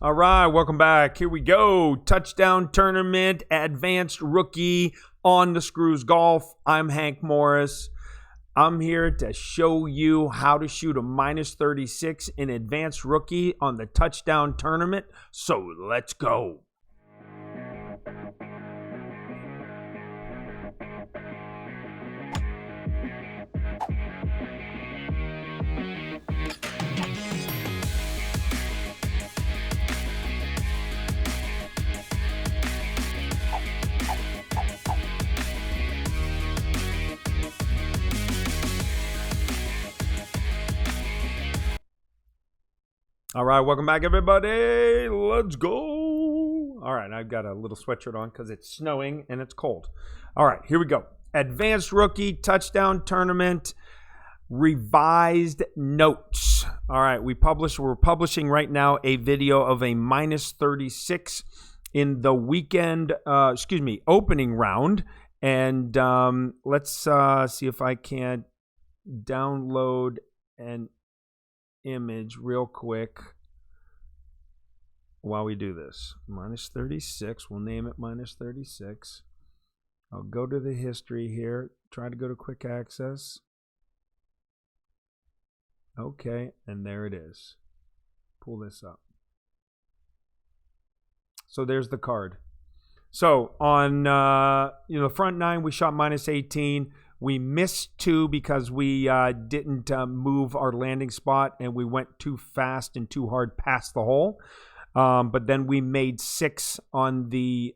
All right, welcome back. Here we go. Touchdown tournament, advanced rookie on the Screws Golf. I'm Hank Morris. I'm here to show you how to shoot a minus 36 in advanced rookie on the touchdown tournament. So let's go. All right, welcome back, everybody. Let's go. All right, I've got a little sweatshirt on because it's snowing and it's cold. All right, here we go. Advanced rookie touchdown tournament, revised notes. All right, we're publishing right now a video of a minus 36 in the opening round. And let's see if I can download an image real quick while we do this. Minus 36, we'll name it minus 36. I'll go to the history here, try to go to quick access. Okay, and there it is. Pull this up. So there's the card. So on the front nine, we shot minus 18. We missed 2 because we didn't move our landing spot and we went too fast and too hard past the hole. But then we made 6 on the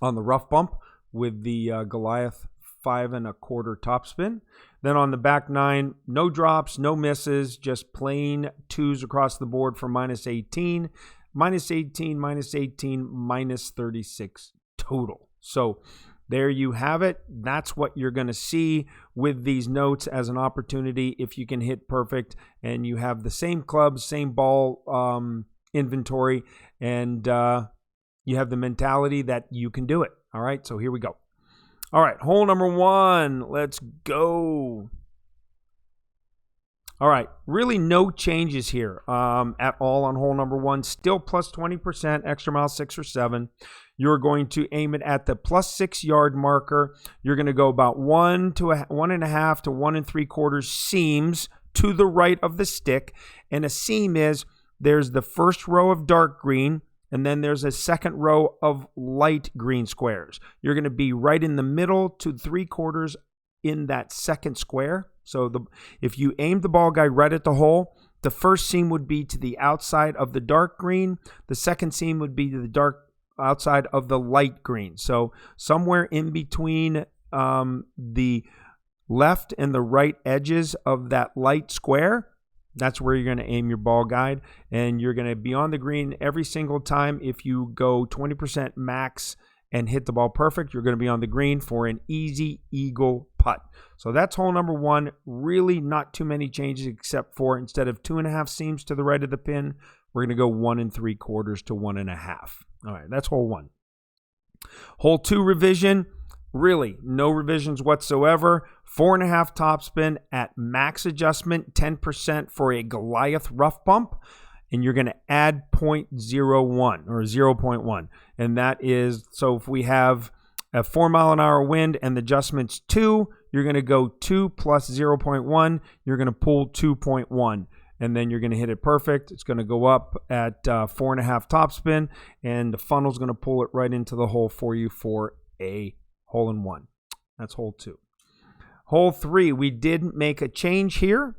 rough bump with the Goliath 5 1/4 topspin. Then on the back 9, no drops, no misses, just plain 2s across the board for minus 18. Minus 18, minus 18, minus 36 total. So there you have it. That's what you're going to see with these notes as an opportunity if you can hit perfect and you have the same clubs, same ball inventory, and you have the mentality that you can do it. All right, so here we go. All right, hole number 1. Let's go. All right, really no changes here at all on hole number 1. Still plus 20%, extra mile 6 or 7. You're going to aim it at the plus 6 yard marker. You're going to go about 1 to 1.5 to 1 3/4 seams to the right of the stick. And a seam is there's the first row of dark green, and then there's a second row of light green squares. You're going to be right in the middle to 3/4 in that second square. So if you aim the ball guide right at the hole, the first seam would be to the outside of the dark green. The second seam would be to the outside of the light green. So somewhere in between the left and the right edges of that light square, that's where you're going to aim your ball guide. And you're going to be on the green every single time. If you go 20% max and hit the ball perfect, you're going to be on the green for an easy eagle putt. So that's hole number 1. Really not too many changes except for instead of 2.5 seams to the right of the pin, we're going to go 1 3/4 to 1.5. All right, that's hole 1. Hole 2 revision, really no revisions whatsoever. 4.5 topspin at max adjustment, 10% for a Goliath rough bump. And you're going to add 0.01 or 0.1. And that is, so if we have a 4 mile an hour wind and the adjustment's 2, you're going to go 2 plus 0.1. You're going to pull 2.1. And then you're going to hit it perfect. It's going to go up at 4.5 topspin, and the funnel's going to pull it right into the hole for you for a hole in 1. That's hole 2. Hole 3, we did make a change here,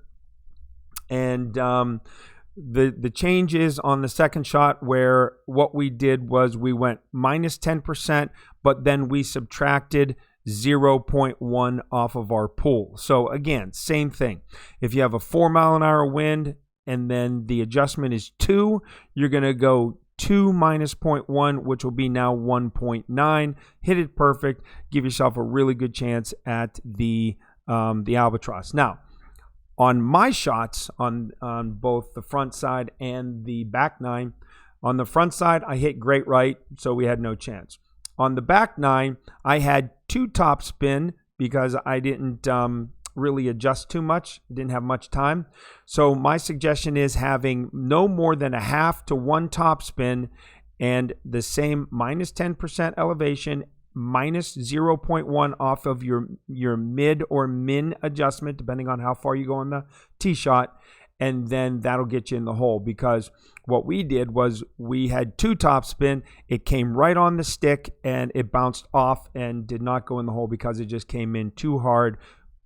and the change is on the second shot where what we did was we went minus 10%, but then we subtracted 0.1 off of our pool. So again, same thing. If you have a 4 mile an hour wind and then the adjustment is 2, you're going to go 2 minus 0.1, which will be now 1.9. Hit it perfect. Give yourself a really good chance at the albatross. Now, on my shots on both the front side and the back 9, on the front side, I hit great right, so we had no chance. On the back 9, I had 2 top spin because I didn't really adjust too much. Didn't have much time. So my suggestion is having no more than a half to one topspin and the same minus 10% elevation, minus 0.1 off of your mid or min adjustment, depending on how far you go on the tee shot. And then that'll get you in the hole, because what we did was we had two topspin. It came right on the stick and it bounced off and did not go in the hole because it just came in too hard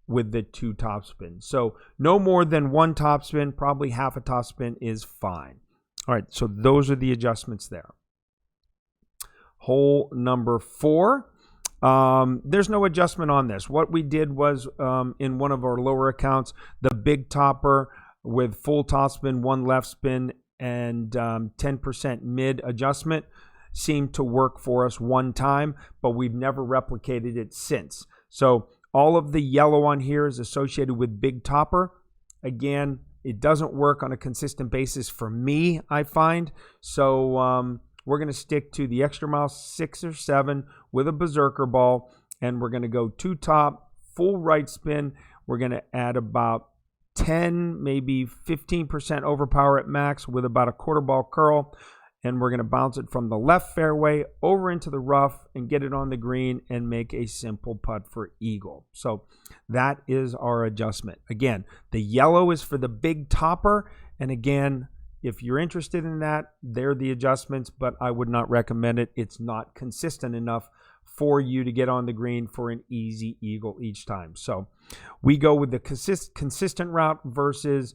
with the two topspin. So no more than one topspin, probably half a topspin is fine. All right, so those are the adjustments there. Hole number 4. There's no adjustment on this. What we did was in one of our lower accounts, the big topper with full topspin, one left spin, and 10% mid adjustment seemed to work for us one time, but we've never replicated it since. So all of the yellow on here is associated with big topper. Again, it doesn't work on a consistent basis for me, I find. So we're going to stick to the extra mile 6 or 7 with a berserker ball, and we're going to go two top, full right spin. We're going to add about 10, maybe 15% overpower at max with about a quarter ball curl, and we're going to bounce it from the left fairway over into the rough and get it on the green and make a simple putt for eagle. So that is our adjustment. Again, the yellow is for the big topper, and again, if you're interested in that, they're the adjustments, but I would not recommend it. It's not consistent enough for you to get on the green for an easy eagle each time. So we go with the consistent route versus,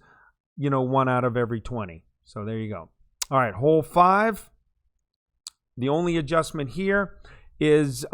1 out of every 20. So there you go. All right, hole 5. The only adjustment here is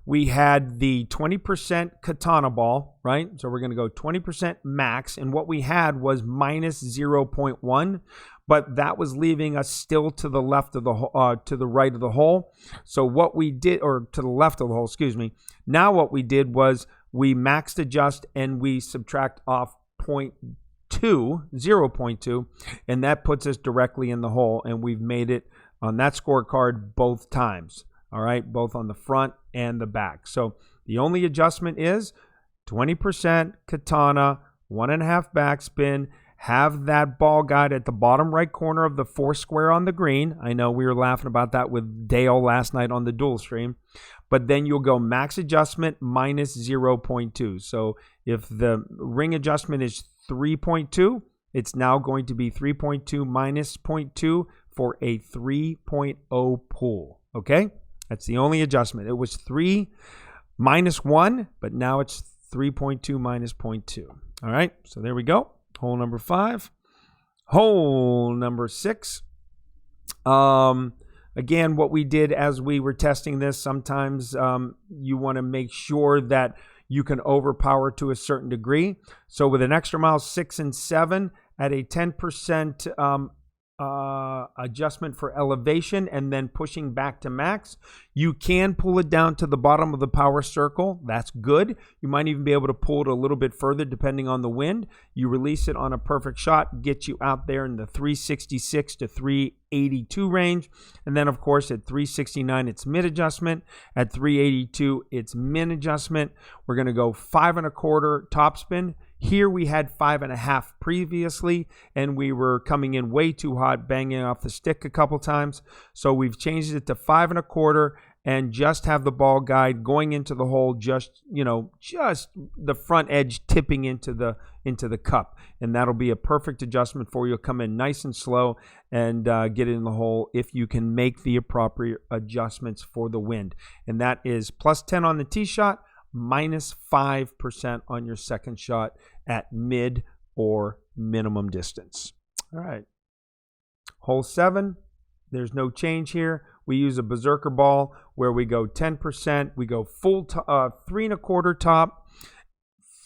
we had the 20% katana ball, right? So we're going to go 20% max, and what we had was minus 0.1, but that was leaving us still to the left of the to the right of the hole. So what we did, or to the left of the hole, excuse me. Now what we did was we maxed adjust and we subtract off 0.2, and that puts us directly in the hole, and we've made it on that scorecard both times. All right, both on the front and the back. So the only adjustment is 20% katana, 1.5 backspin, have that ball guide at the bottom right corner of the 4 square on the green. I know we were laughing about that with Dale last night on the dual stream. But then you'll go max adjustment minus 0.2. So if the ring adjustment is 3.2, it's now going to be 3.2 minus 0.2 for a 3.0 pool. Okay? That's the only adjustment. It was 3 minus 1, but now it's 3.2 minus 0.2. All right, so there we go. Hole number 5. Hole number 6. Again, what we did as we were testing this, sometimes you want to make sure that you can overpower to a certain degree. So with an extra mile 6 and 7 at a 10% adjustment for elevation and then pushing back to max, you can pull it down to the bottom of the power circle. That's good. You might even be able to pull it a little bit further depending on the wind. You release it on a perfect shot, get you out there in the 366 to 382 range. And then of course at 369 it's mid adjustment, at 382 it's min adjustment. We're going to go 5 1/4 topspin. Here we had 5.5 previously, and we were coming in way too hot, banging off the stick a couple times. So we've changed it to 5 1/4 and just have the ball guide going into the hole, just the front edge tipping into the cup, and that'll be a perfect adjustment for you. Come in nice and slow and get it in the hole if you can make the appropriate adjustments for the wind, and that is plus 10 on the tee shot, minus 5% on your second shot at mid or minimum distance. All right. Hole 7, there's no change here. We use a berserker ball where we go 10%. We go full 3 1/4 top,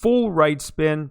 full right spin.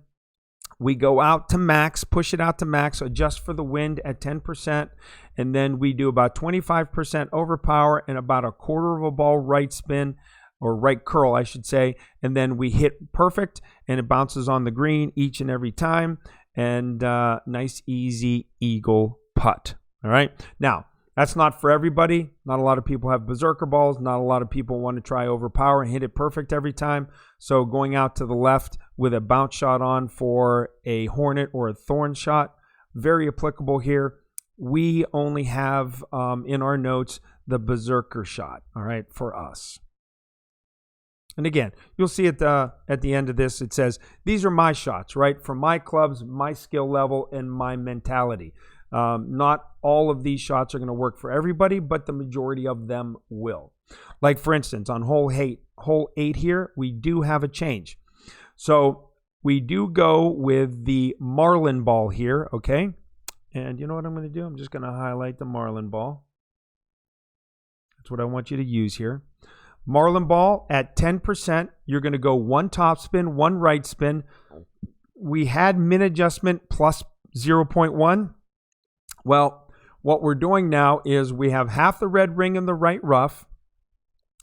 We go out to max, push it out to max, adjust for the wind at 10%. And then we do about 25% overpower and about a 1/4 of a ball right spin, or right curl, I should say, and then we hit perfect, and it bounces on the green each and every time, and nice, easy eagle putt. All right. Now, That's not for everybody. Not a lot of people have berserker balls. Not a lot of people want to try overpower and hit it perfect every time. So going out to the left with a bounce shot on for a hornet or a thorn shot, very applicable here. We only have in our notes the berserker shot, all right, for us. And again, you'll see at the end of this, it says, these are my shots, right? For my clubs, my skill level, and my mentality. Not all of these shots are going to work for everybody, but the majority of them will. Like, for instance, on hole 8 here, we do have a change. So we do go with the marlin ball here, okay? And you know what I'm going to do? I'm just going to highlight the marlin ball. That's what I want you to use here. Marlin ball at 10%, you're going to go 1 top spin, 1 right spin. We had min adjustment plus 0.1. Well, what we're doing now is we have half the red ring in the right rough.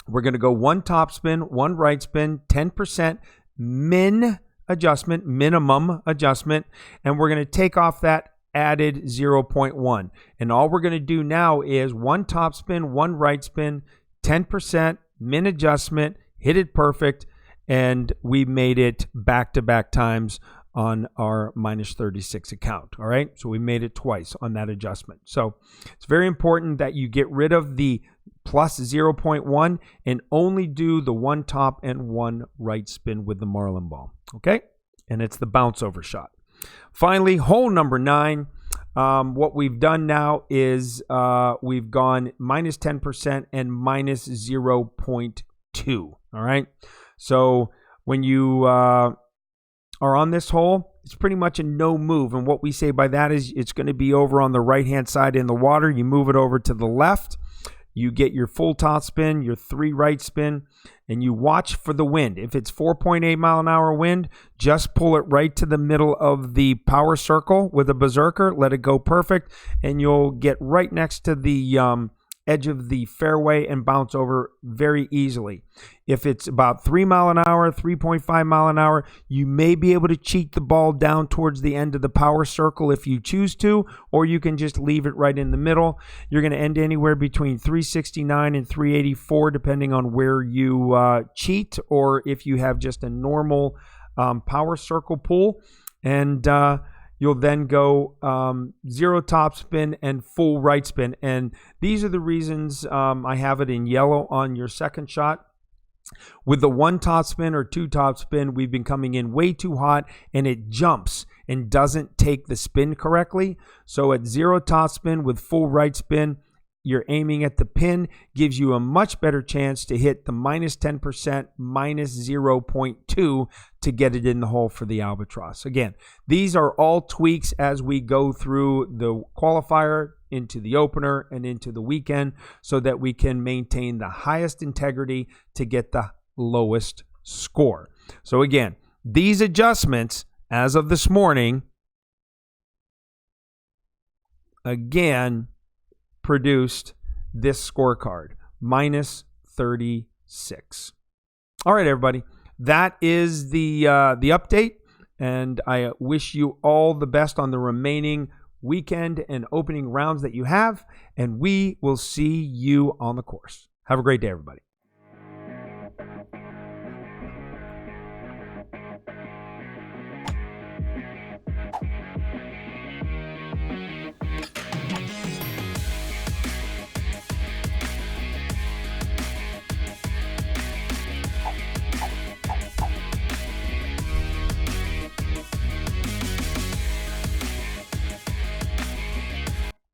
We're going to go 1 top spin, 1 right spin, 10% min adjustment, minimum adjustment, and we're going to take off that added 0.1. And all we're going to do now is 1 top spin, 1 right spin, 10% min adjustment, hit it perfect, and we made it back-to-back times on our minus 36 account. All right, so we made it twice on that adjustment. So it's very important that you get rid of the plus 0.1 and only do the 1 top and 1 right spin with the marlin ball. Okay, and it's the bounce over shot. Finally, hole number 9. What we've done now is we've gone minus 10% and minus 0.2. All right. So when you are on this hole, it's pretty much a no move. And what we say by that is it's going to be over on the right-hand side in the water. You move it over to the left. You get your full top spin, your 3 right spin, and you watch for the wind. If it's 4.8 mile an hour wind, just pull it right to the middle of the power circle with a berserker. Let it go perfect, and you'll get right next to the edge of the fairway and bounce over very easily. If it's about 3 mile an hour, 3.5 mile an hour, you may be able to cheat the ball down towards the end of the power circle if you choose to, or you can just leave it right in the middle. You're going to end anywhere between 369 and 384 depending on where you cheat, or if you have just a normal power circle pool. And you'll then go 0 top spin and full right spin. And these are the reasons I have it in yellow on your second shot. With the 1 top spin or 2 top spin, we've been coming in way too hot and it jumps and doesn't take the spin correctly. So at 0 top spin with full right spin, you're aiming at the pin, gives you a much better chance to hit the minus 10%, minus 0.2 to get it in the hole for the albatross. Again, these are all tweaks as we go through the qualifier into the opener and into the weekend so that we can maintain the highest integrity to get the lowest score. So again, these adjustments as of this morning, again, produced this scorecard, minus 36. All right, everybody. That is the update, and I wish you all the best on the remaining weekend and opening rounds that you have, and we will see you on the course. Have a great day, everybody.